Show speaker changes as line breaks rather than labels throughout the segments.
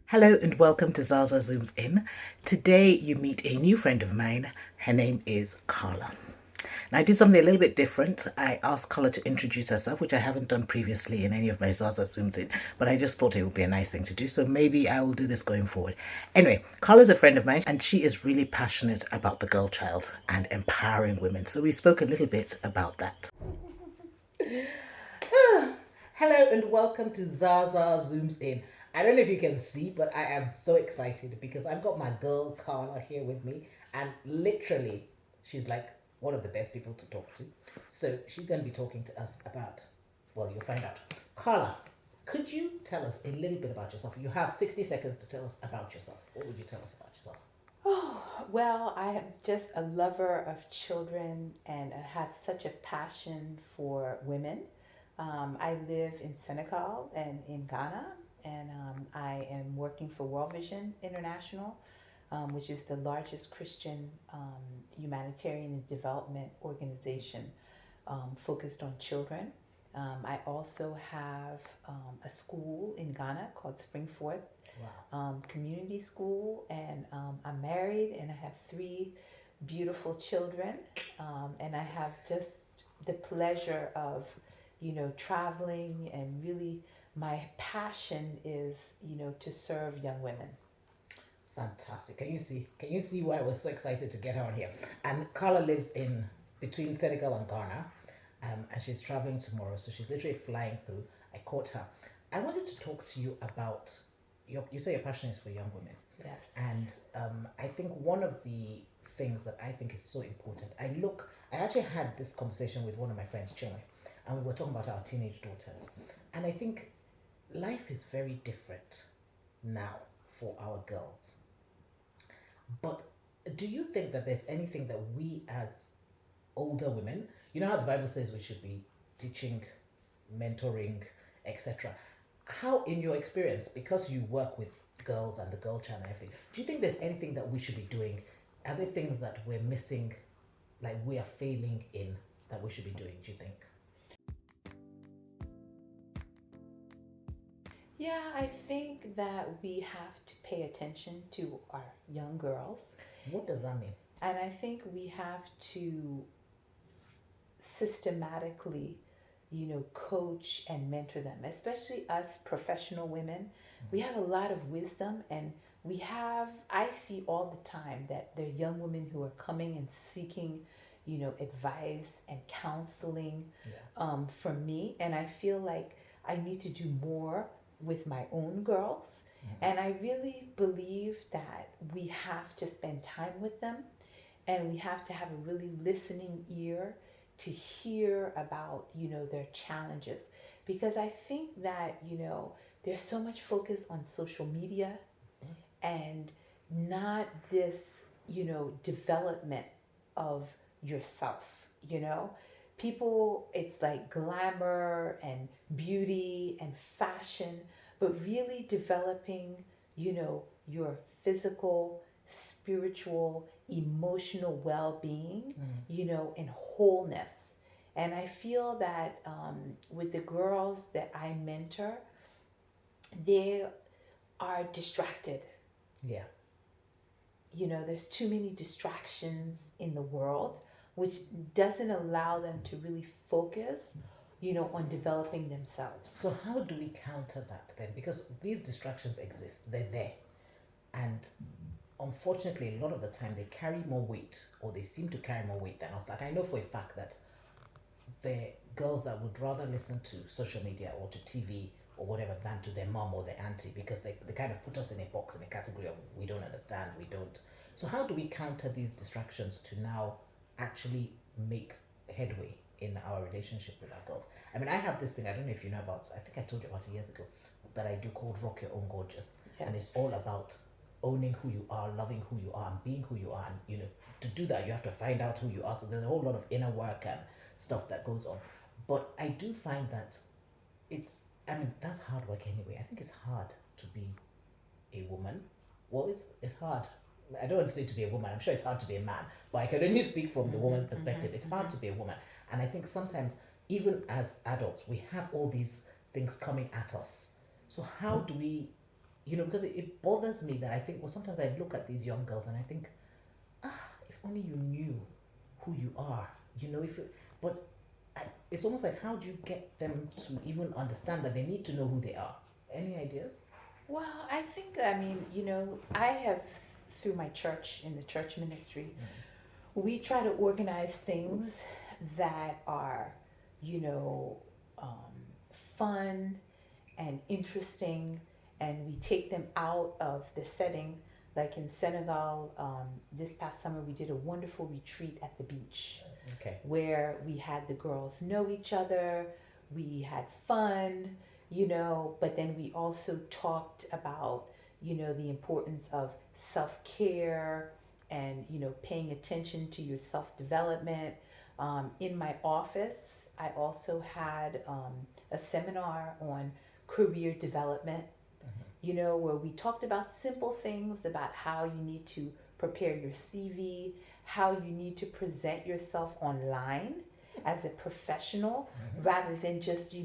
Hello and welcome to Zasaa Zooms In. Today you meet a new friend of mine. Her name is Carla. Now I did something a little bit different. I asked Carla to introduce herself, which I haven't done previously in any of my Zasaa Zooms In, but I just thought it would be a nice thing to do. So maybe I will do this going forward. Anyway, Carla's a friend of mine and she is really passionate about the girl child and empowering women. So we spoke a little bit about that. Hello and welcome to Zaza Zooms In. I don't know if you can see, but I am so excited because I've got my girl Carla here with me, and literally, she's like one of the best people to talk to. So she's going to be talking to us about, well, you'll find out. Carla, could you tell us a little bit about yourself? You have 60 seconds to tell us about yourself. What would you tell us about yourself?
Well, I am just a lover of children and I have such a passion for women. I live in Senegal and in Ghana, and I am working for World Vision International, which is the largest Christian humanitarian and development organization focused on children. I also have a school in Ghana called Springforth
Wow.
Community School, and I'm married and I have three beautiful children, and I have just the pleasure of, traveling, and really my passion is, to serve young women.
Fantastic. Can you see? Can you see why I was so excited to get her on here? And Carla lives in between Senegal and Ghana, and she's traveling tomorrow, so she's literally flying through. I caught her. I wanted to talk to you about your. You say your passion is for young women,
Yes.
and I think one of the things that I think is so important. I actually had this conversation with one of my friends, Chinwe, and we were talking about our teenage daughters, and I think life is very different now for our girls. But do you think that there's anything that we as older women, you know how the Bible says we should be teaching, mentoring, etc. How, in your experience, because you work with girls and the girl child and everything, do you think there's anything that we should be doing? Are there things that we're missing, like we are failing in, that we should be doing, do you think?
Yeah, I think that we have to pay attention to our young girls,
What does that mean?
and I think we have to systematically, coach and mentor them, especially us professional women. We have a lot of wisdom, and I see all the time that there are young women who are coming and seeking, advice and counseling
Yeah.
from me. And I feel like I need to do more with my own girls. And I really believe that we have to spend time with them, and we have to have a really listening ear to hear about, their challenges, because I think that, there's so much focus on social media and not this, development of yourself. People, it's like glamour and beauty and fashion, but really developing, your physical, spiritual, emotional well-being, and wholeness. And I feel that with the girls that I mentor, they are distracted.
Yeah.
There's too many distractions in the world, which doesn't allow them to really focus, on developing themselves.
So how do we counter that then? Because these distractions exist, they're there. And unfortunately, a lot of the time they carry more weight, or they seem to carry more weight than us. Like I know for a fact that the girls that would rather listen to social media or to TV or whatever than to their mom or their auntie, because they kind of put us in a box, in a category of we don't understand, we don't. So how do we counter these distractions to now actually make headway in our relationship with our girls? I mean, I have this thing, I don't know if you know about, I think I told you about it years ago, that I do called Rock Your Own Gorgeous.
Yes.
And it's all about owning who you are, loving who you are, and being who you are. And to do that, you have to find out who you are. So there's a whole lot of inner work and stuff that goes on. But I do find that I mean, that's hard work anyway. I think it's hard to be a woman. Well, it's hard. I don't want to say to be a woman. I'm sure it's hard to be a man, but I can only speak from the woman perspective. It's hard to be a woman. And I think sometimes, even as adults, we have all these things coming at us. So how do we because it bothers me that I think, well, sometimes I look at these young girls and I think, if only you knew who you are, if you, but it's almost like, how do you get them to even understand that they need to know who they are? Any ideas?
Well, I think, I mean, I have, through my church, in the church ministry, we try to organize things that are, you know, um, fun and interesting, and we take them out of the setting. Like in Senegal, this past summer, we did a wonderful retreat at the beach.
Okay.
Where we had the girls know each other, we had fun, but then we also talked about, the importance of self care and, paying attention to your self development. In my office, I also had a seminar on career development, where we talked about simple things about how you need to prepare your CV, how you need to present yourself online as a professional rather than just,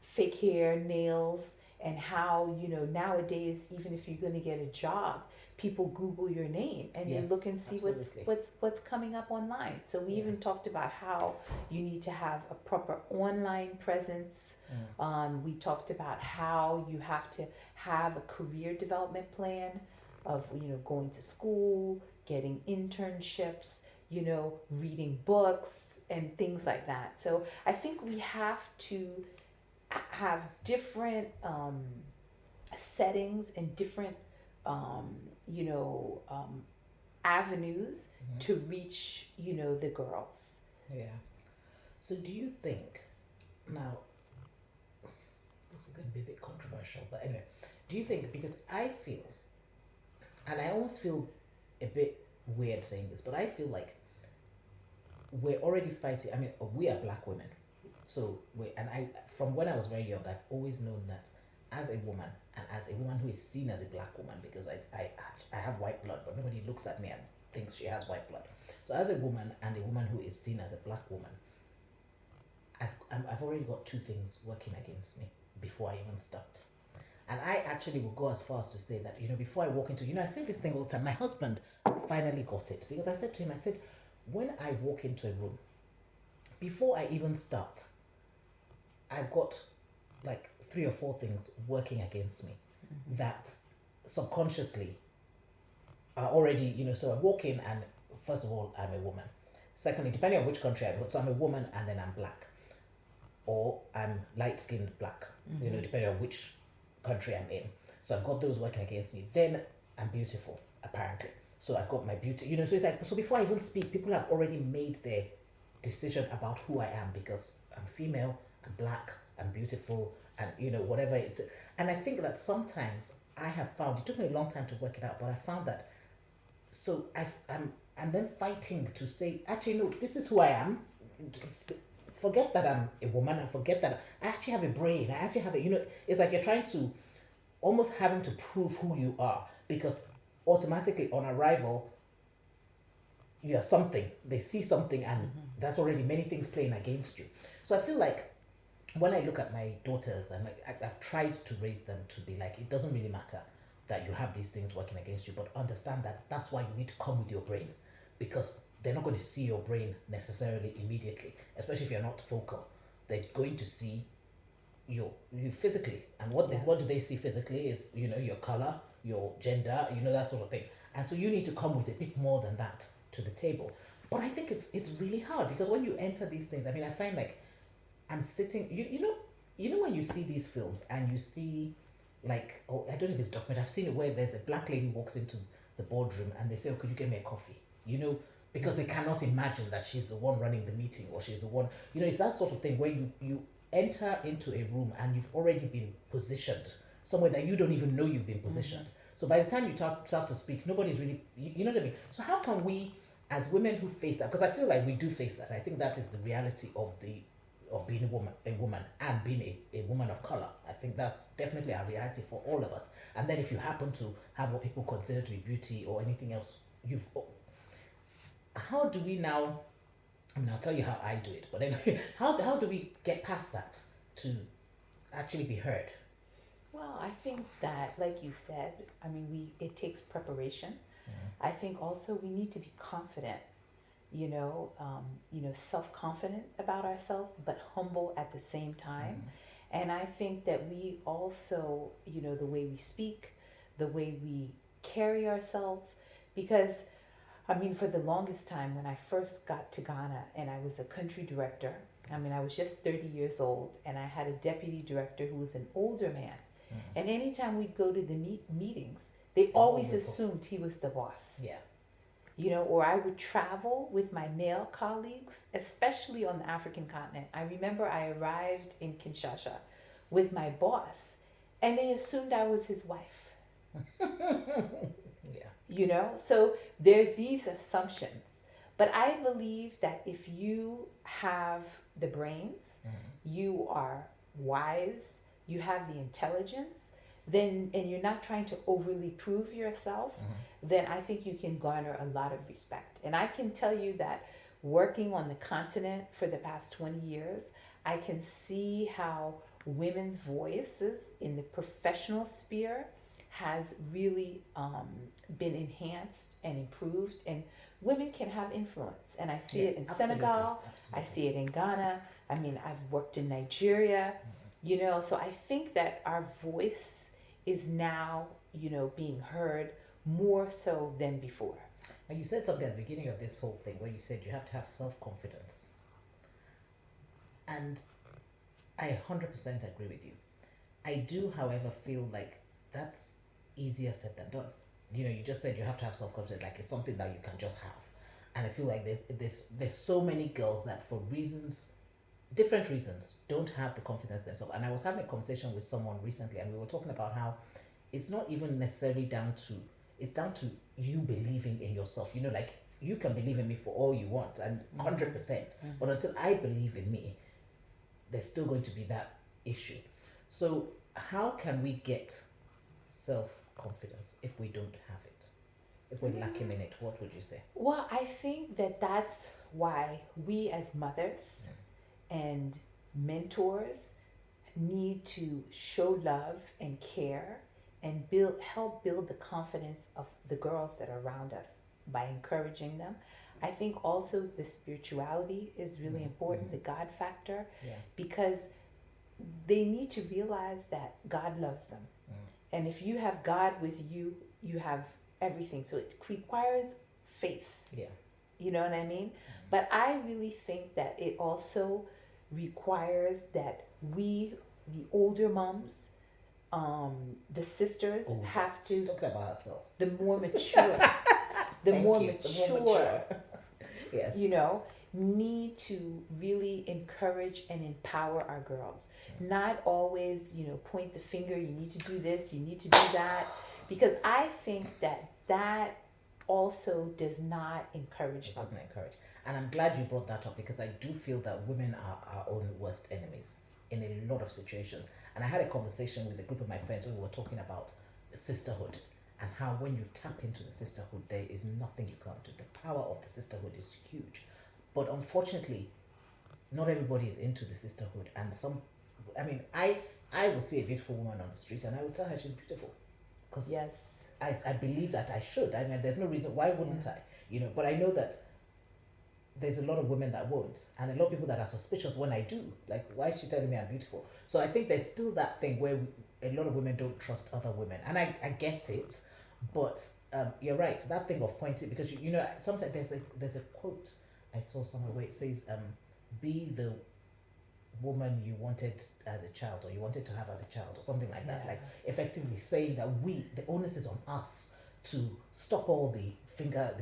fake hair, nails, and how, nowadays, even if you're going to get a job, people Google your name and
Yes,
they look and see
absolutely.
what's coming up online. So we even talked about how you need to have a proper online presence. We talked about how you have to have a career development plan of, going to school, getting internships, reading books and things like that. So I think we have to have different settings and different avenues to reach, the girls.
Yeah. So do you think, now, this is going to be a bit controversial, but anyway, do you think, because I feel, and I almost feel a bit weird saying this, but I feel like we're already fighting. I mean, we are black women. So, from when I was very young, I've always known that as a woman, and as a woman who is seen as a black woman, because I have white blood, but nobody looks at me and thinks she has white blood. So as a woman and a woman who is seen as a black woman, I've already got two things working against me before I even start. And I actually will go as far as to say that, before I walk into, I say this thing all the time. My husband finally got it, because I said to him, when I walk into a room, before I even start, I've got like 3 or 4 things working against me that subconsciously are already, so I walk in and first of all, I'm a woman. Secondly, depending on which country I'm in, so I'm a woman and then I'm black. Or I'm light-skinned black, depending on which country I'm in. So I've got those working against me. Then I'm beautiful, apparently. So I've got my beauty, so it's like, so before I even speak, people have already made their decision about who I am, because I'm female, I'm black, I'm beautiful, and whatever it's. And I think that sometimes I have found, it took me a long time to work it out, but I found that, so I'm then fighting to say, actually no, this is who I am. Forget that I'm a woman, and forget that I actually have a brain. I actually have it's like you're trying to, almost having to prove who you are, because automatically on arrival, you are something. They see something, and that's already many things playing against you. So I feel like when I look at my daughters, and I've tried to raise them to be like, it doesn't really matter that you have these things working against you, but understand that that's why you need to come with your brain, because they're not going to see your brain necessarily immediately, especially if you're not focal. They're going to see you physically, and what do they see physically is your color, your gender, that sort of thing. And so you need to come with a bit more than that to the table. But I think it's really hard, because when you enter these things, I mean, I find like I'm sitting, when you see these films and you see, like, oh, I don't know if it's documentary, I've seen it where there's a black lady walks into the boardroom and they say, oh, could you get me a coffee? Because they cannot imagine that she's the one running the meeting, or she's the one, it's that sort of thing where you enter into a room and you've already been positioned somewhere that you don't even know you've been positioned. So by the time you start to speak, nobody's really, you know what I mean? So how can we, as women who face that, because I feel like we do face that, I think that is the reality of being a woman and being a woman of color. I think that's definitely a reality for all of us. And then if you happen to have what people consider to be beauty or anything else, how do we now, I mean, I'll tell you how I do it, but anyway, how do we get past that to actually be heard?
Well, I think that, like you said, I mean, it takes preparation.
Mm-hmm.
I think also we need to be confident, self-confident about ourselves, but humble at the same time.
Mm-hmm.
And I think that we also, the way we speak, the way we carry ourselves, because I mean, for the longest time, when I first got to Ghana and I was a country director, I mean, I was just 30 years old and I had a deputy director who was an older man.
Mm-hmm.
And anytime we'd go to the meetings, they
Oh,
always
wonderful.
assumed he was the boss.
Yeah.
Or I would travel with my male colleagues, especially on the African continent. I remember I arrived in Kinshasa with my boss, and they assumed I was his wife.
Yeah.
So there are these assumptions. But I believe that if you have the brains,
Mm-hmm.
you are wise, you have the intelligence, then and you're not trying to overly prove yourself,
Mm-hmm.
then I think you can garner a lot of respect. And I can tell you that working on the continent for the past 20 years, I can see how women's voices in the professional sphere has really been enhanced and improved, and women can have influence. And I see
Yeah,
it in
absolutely.
Senegal, I
Absolutely.
see it in Ghana. I mean, I've worked in Nigeria, so I think that our voice is now, being heard more so than before.
And you said something at the beginning of this whole thing where you said you have to have self confidence. And I 100% agree with you. I do, however, feel like that's easier said than done. You just said you have to have self confidence, like it's something that you can just have. And I feel like there's so many girls that for different reasons, don't have the confidence themselves. And I was having a conversation with someone recently, and we were talking about how it's not even necessarily it's down to you believing in yourself. Like you can believe in me for all you want and 100%, but until I believe in me, there's still going to be that issue. So how can we get self confidence if we don't have it? If we're lacking in it, what would you say?
Well, I think that that's why we as mothers and mentors need to show love and care and help build the confidence of the girls that are around us by encouraging them. I think also the spirituality is really important, the God factor,
Yeah.
because they need to realize that God loves them. And if you have God with you, you have everything. So it requires faith.
Yeah.
You know what I mean? But I really think that it also requires that we, the older moms, the sisters, have to.
She's talking about herself.
The more mature, the more
The
mature,
more mature. Yes.
need to really encourage and empower our girls. Not always, point the finger, you need to do this, you need to do that. Because I think that also does not encourage them.
It doesn't encourage. And I'm glad you brought that up because I do feel that women are our own worst enemies in a lot of situations. And I had a conversation with a group of my friends where we were talking about sisterhood and how when you tap into the sisterhood, there is nothing you can't do. The power of the sisterhood is huge. But unfortunately, not everybody is into the sisterhood. And I will see a beautiful woman on the street and I will tell her she's beautiful. Because
Yes.
I believe that I should. I mean, there's no reason why wouldn't I? But I know that there's a lot of women that won't, and a lot of people that are suspicious when I do. Like, why is she telling me I'm beautiful? So I think there's still that thing where a lot of women don't trust other women, and I get it, but you're right. That thing of pointing, because sometimes there's a quote I saw somewhere where it says, "Be the woman you wanted as a child, or you wanted to have as a child," or something like that.
Yeah.
Like effectively saying that the onus is on us to stop all the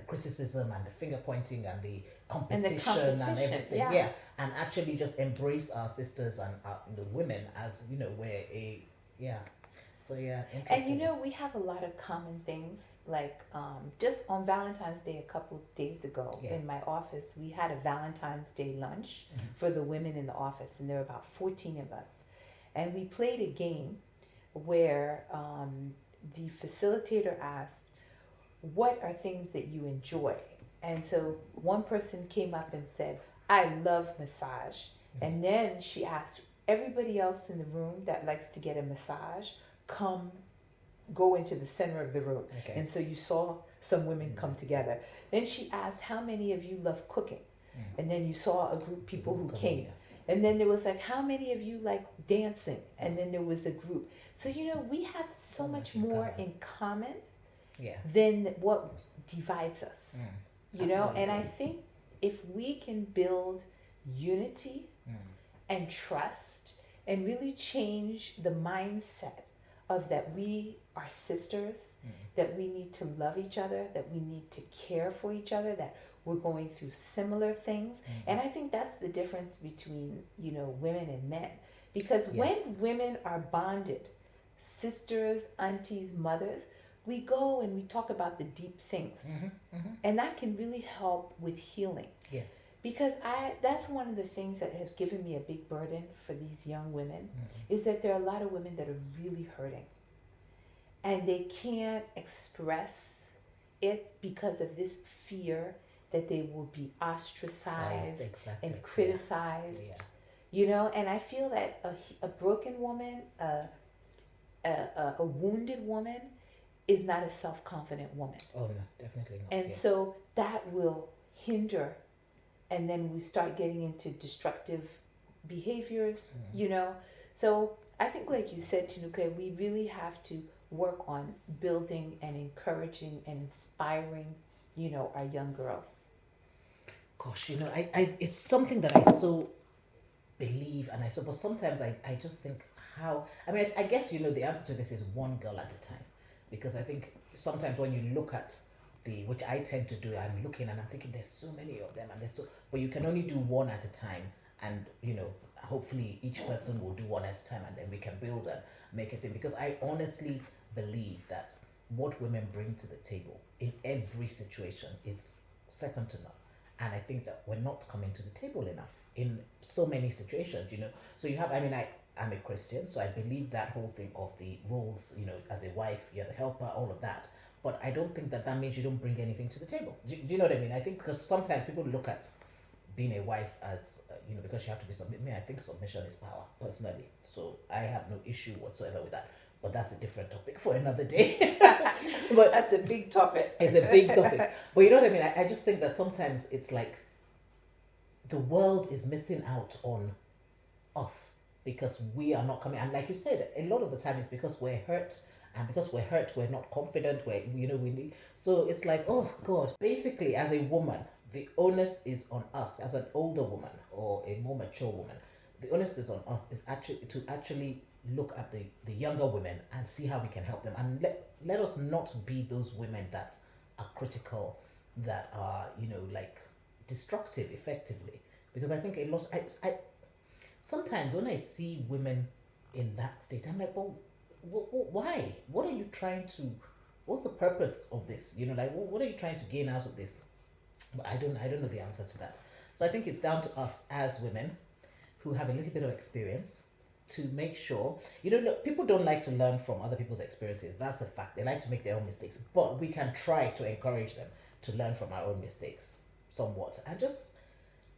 criticism and the finger pointing and the competition and everything.
Yeah.
And actually just embrace our sisters and the women as So interesting.
And we have a lot of common things. Like just on Valentine's Day a couple of days ago in my office, we had a Valentine's Day lunch for the women in the office, and there were about 14 of us. And we played a game where the facilitator asked, "What are things that you enjoy?" And so one person came up and said, "I love massage." And then she asked everybody else in the room that likes to get a massage, come go into the center of the room.
Okay.
And so you saw some women come together. Then she asked, how many of you love cooking? And then you saw a group of people who came.
Yeah.
And then there was like, how many of you like dancing? And then there was a group. So, you know, we have so much more in common
Yeah.
than what divides us. You know, and I
Absolutely.
think if we can build unity and trust and really change the mindset of that we are sisters, that we need to love each other, that we need to care for each other, that we're going through similar things. And I think that's the difference between, you know, women and men. Because when
Yes.
women are bonded, sisters, aunties, mothers, we go and we talk about the deep things. And that can really help with healing.
Yes.
Because that's one of the things that has given me a big burden for these young women is that there are a lot of women that are really hurting. And they can't express it because of this fear that they will be ostracized
Exactly.
and criticized.
Yeah.
You know, and I feel that a broken woman, a wounded woman is not a self-confident woman.
Oh no, definitely not.
And so that will hinder, and then we start getting into destructive behaviors, you know. So I think, like you said, Tanuka, we really have to work on building and encouraging and inspiring, you know, our young girls.
Gosh, you know, it's something that I so believe, and but sometimes I just think how, I mean, I guess, you know, the answer to this is one girl at a time. Because I think sometimes when you look at which I tend to do, I'm looking and I'm thinking there's so many of them, and but you can only do one at a time, and you know, hopefully each person will do one at a time, and then we can build and make a thing. Because I honestly believe that what women bring to the table in every situation is second to none. And I think that we're not coming to the table enough in so many situations, you know. So you have, I mean, I'm a Christian, so I believe that whole thing of the roles, you know, as a wife, you're the helper, all of that. But I don't think that means you don't bring anything to the table. Do you know what I mean? I think because sometimes people look at being a wife as, you know, because you have to be submitted. I think submission is power, personally. So I have no issue whatsoever with that. But that's a different topic for another day.
But that's a big topic.
It's a big topic. But you know what I mean? I just think that sometimes it's like the world is missing out on us because we are not coming. And like you said, a lot of the time it's because we're hurt. And because we're hurt, we're not confident. We need. So it's like, oh God. Basically, as a woman, the onus is on us. As an older woman or a more mature woman, the onus is on us. Is actually look at the younger women and see how we can help them. And let us not be those women that are critical, that are, you know, like destructive, effectively. Because I think a lot. I sometimes when I see women in that state, I'm like, well, why? What are you trying to? What's the purpose of this? You know, like what are you trying to gain out of this? But I don't know the answer to that. So I think it's down to us as women who have a little bit of experience to make sure, you know, look, people don't like to learn from other people's experiences. That's a fact. They like to make their own mistakes, but we can try to encourage them to learn from our own mistakes somewhat. And just,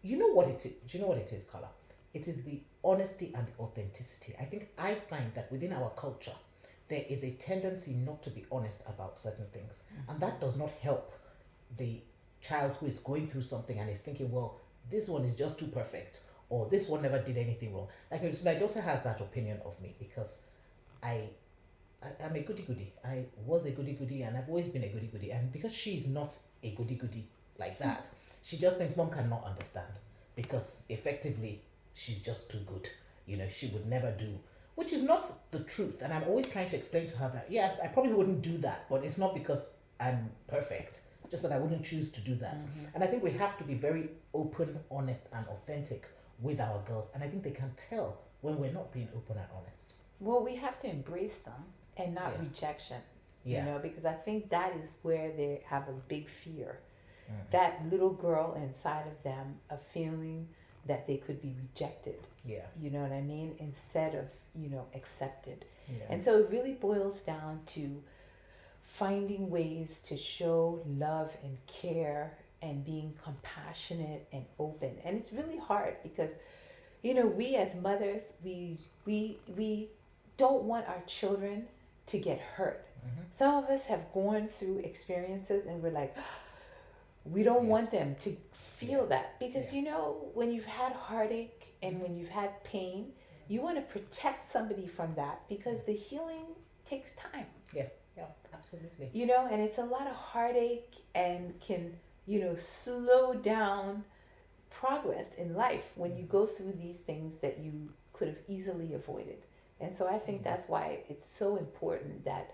you know what it is? Do you know what it is, Carla? It is the honesty and the authenticity. I find that within our culture, there is a tendency not to be honest about certain things. And that does not help the child who is going through something and is thinking, well, this one is just too perfect, or this one never did anything wrong. Like my daughter has that opinion of me because I'm a goody goody. I was a goody goody, and I've always been a goody goody. And because she's not a goody goody like that, she just thinks mom cannot understand because effectively she's just too good. You know, she would never do, which is not the truth. And I'm always trying to explain to her that, yeah, I probably wouldn't do that, but it's not because I'm perfect. Just that I wouldn't choose to do that. And I think we have to be very open, honest, and authentic with our girls. And I think they can tell when we're not being open and honest.
Well, we have to embrace them and not rejection.
Yeah.
You know, because I think that is where they have a big fear. That little girl inside of them, a feeling that they could be rejected.
Yeah.
You know what I mean? Instead of, you know, accepted.
Yeah.
And so it really boils down to finding ways to show love and care and being compassionate and open. And it's really hard because, you know, we as mothers, we don't want our children to get hurt.
Mm-hmm.
Some of us have gone through experiences and we're like, we don't
Yeah.
want them to feel
Yeah.
that, because
Yeah.
you know, when you've had heartache and when you've had pain, you want to protect somebody from that, because the healing takes time.
Yeah, absolutely.
You know, and it's a lot of heartache and can, you know, slow down progress in life when you go through these things that you could have easily avoided. And so I think that's why it's so important that,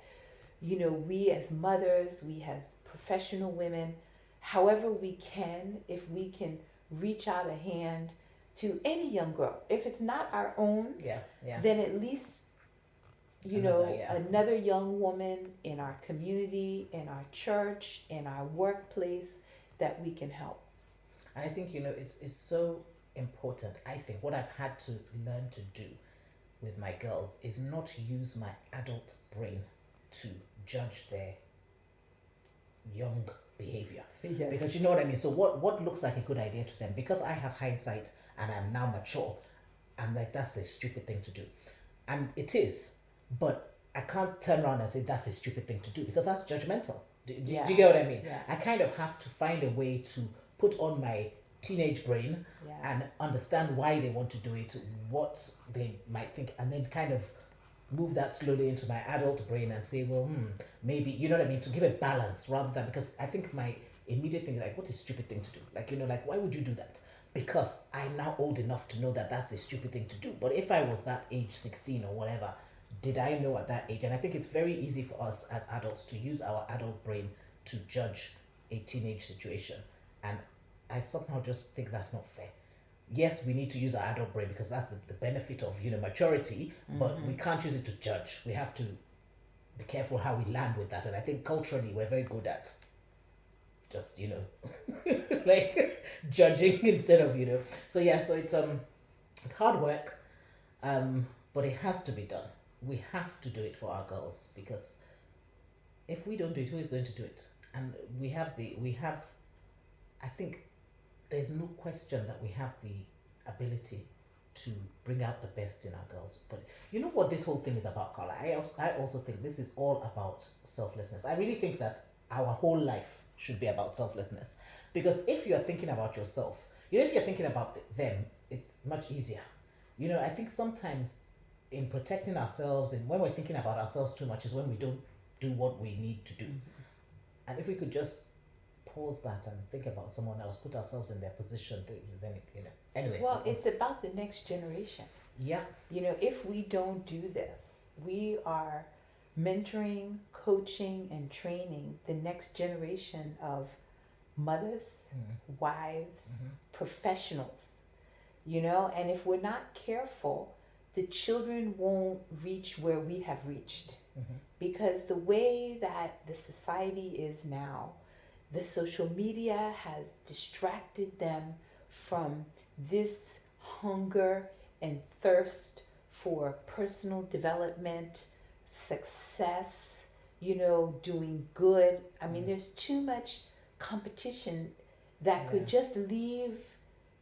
you know, we as mothers, we as professional women, however we can, if we can reach out a hand to any young girl, if it's not our own,
Yeah, yeah.
then at least, you
Another,
know,
yeah.
another young woman in our community, in our church, in our workplace, that we can help.
And I think, you know, it's so important. I think what I've had to learn to do with my girls is not use my adult brain to judge their young behavior.
Yes.
Because you know what I mean? So what looks like a good idea to them, because I have hindsight and I'm now mature, I'm like, that's a stupid thing to do. And it is, but I can't turn around and say that's a stupid thing to do, because that's judgmental. Do you get what I mean?
Yeah.
I kind of have to find a way to put on my teenage brain and understand why they want to do it, what they might think, and then kind of move that slowly into my adult brain and say, well, maybe, you know what I mean, to give a balance, rather than, because I think my immediate thing is like, what a stupid thing to do. Like, you know, like, why would you do that? Because I'm now old enough to know that that's a stupid thing to do. But if I was that age, 16 or whatever, did I know at that age? And I think it's very easy for us as adults to use our adult brain to judge a teenage situation. And I somehow just think that's not fair. Yes, we need to use our adult brain because that's the benefit of, you know, maturity, but we can't use it to judge. We have to be careful how we land with that. And I think culturally we're very good at just, you know, like judging instead of, you know. So yeah, so it's hard work, but it has to be done. We have to do it for our girls, because if we don't do it, who is going to do it? And we have, I think there's no question that we have the ability to bring out the best in our girls. But you know what this whole thing is about, Carla? I also think this is all about selflessness. I really think that our whole life should be about selflessness. Because if you're thinking about yourself, you know, if you're thinking about them, it's much easier. You know, I think sometimes in protecting ourselves and when we're thinking about ourselves too much is when we don't do what we need to do. And if we could just pause that and think about someone else, put ourselves in their position, then, you know. Anyway.
Well, it's about the next generation.
Yeah.
You know, if we don't do this, we are mentoring, coaching, and training the next generation of mothers, wives, professionals, you know, and if we're not careful, the children won't reach where we have reached. Because the way that the society is now, the social media has distracted them from this hunger and thirst for personal development, success, you know, doing good. I mean, there's too much competition that could just leave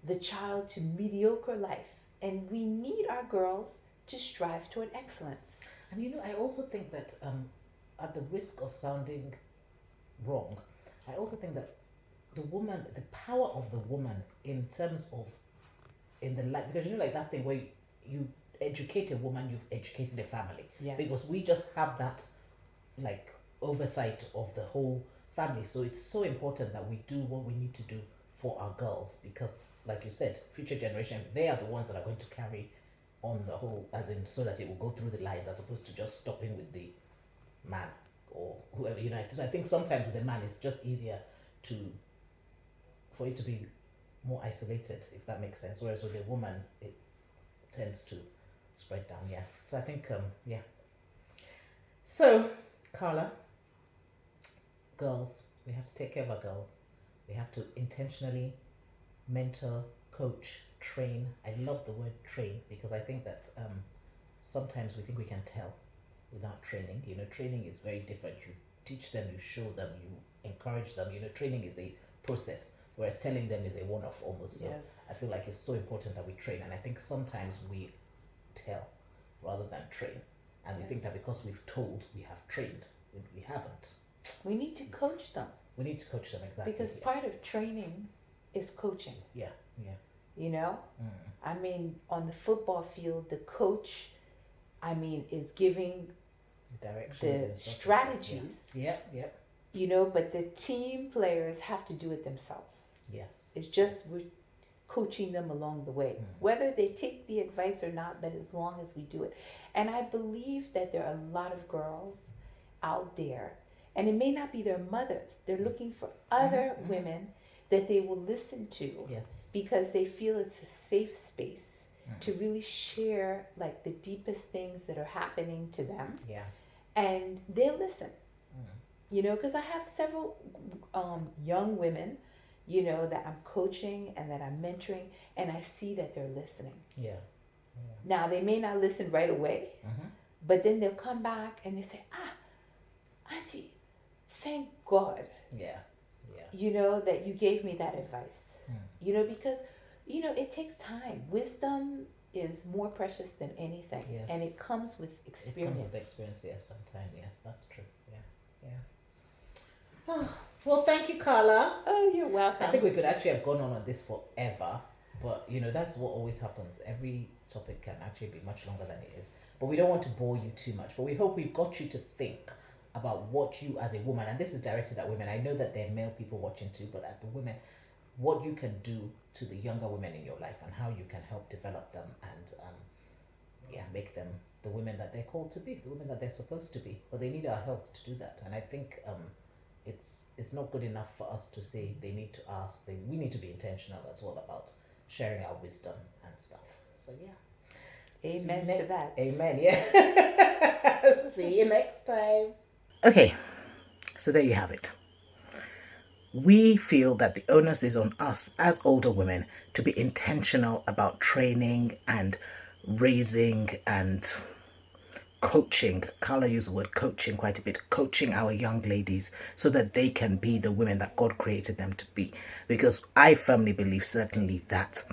the child to mediocre life. And we need our girls to strive toward excellence.
And you know, I also think that at the risk of sounding wrong, I also think that the woman, the power of the woman in terms of in the life, because you know, like that thing where you educate a woman, you've educated a family.
Yes.
Because we just have that like oversight of the whole family. So it's so important that we do what we need to do for our girls, because like you said, future generation, they are the ones that are going to carry on the whole, as in, so that it will go through the lines as opposed to just stopping with the man or whoever, you know. So I think sometimes with the man it's just easier for it to be more isolated, if that makes sense, whereas with the woman it tends to spread down. Yeah, so I think so Carla, girls, we have to take care of our girls. We have to intentionally mentor, coach, train. I love the word train, because I think that sometimes we think we can tell without training. You know, training is very different. You teach them, you show them, you encourage them. You know, training is a process, whereas telling them is a one-off almost. So
Yes.
I feel like it's so important that we train, and I think sometimes we tell rather than train. And we think that because we've told, we have trained. We haven't.
We need to coach them.
We need to coach them, exactly.
Because part of training is coaching.
Yeah.
You know? I mean, on the football field, the coach, is giving
Directions,
the strategies.
Yep.
You know, but the team players have to do it themselves.
Yes.
It's just we're coaching them along the way, whether they take the advice or not, but as long as we do it. And I believe that there are a lot of girls out there, and it may not be their mothers. They're looking for other women that they will listen to.
Yes.
Because they feel it's a safe space to really share like the deepest things that are happening to them.
Yeah.
And they'll listen. You know, because I have several young women, you know, that I'm coaching and that I'm mentoring, and I see that they're listening.
Yeah.
Now, they may not listen right away, but then they'll come back and they say, Auntie, thank God.
Yeah.
You know, that you gave me that advice. You know, because, you know, it takes time. Wisdom is more precious than anything.
Yes.
And it comes with experience.
It comes with experience, yes, sometimes. Yes, that's true. Yeah. Oh, well, thank you, Carla.
Oh, you're welcome.
I think we could actually have gone on this forever, but you know, that's what always happens. Every topic can actually be much longer than it is. But we don't want to bore you too much. But we hope we've got you to think about what you as a woman, and this is directed at women. I know that there are male people watching too, but at the women, what you can do to the younger women in your life and how you can help develop them and make them the women that they're called to be, the women that they're supposed to be. But they need our help to do that. And I think it's not good enough for us to say they need to ask. We need to be intentional. That's all about sharing our wisdom and stuff. So yeah.
Amen to that.
Amen. Yeah. See you next time. Okay, so there you have it. We feel that the onus is on us as older women to be intentional about training and raising and coaching. Carla used the word coaching quite a bit. Coaching our young ladies so that they can be the women that God created them to be. Because I firmly believe certainly that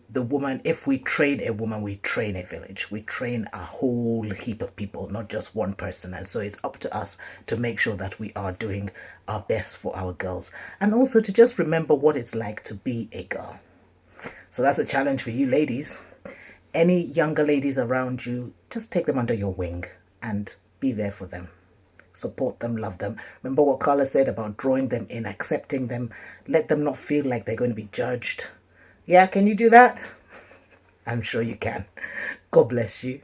the woman, if we train a woman, we train a village. We train a whole heap of people, not just one person. And so it's up to us to make sure that we are doing our best for our girls. And also to just remember what it's like to be a girl. So that's a challenge for you ladies. Any younger ladies around you, just take them under your wing and be there for them. Support them, love them. Remember what Carla said about drawing them in, accepting them. Let them not feel like they're going to be judged. Yeah, can you do that? I'm sure you can. God bless you.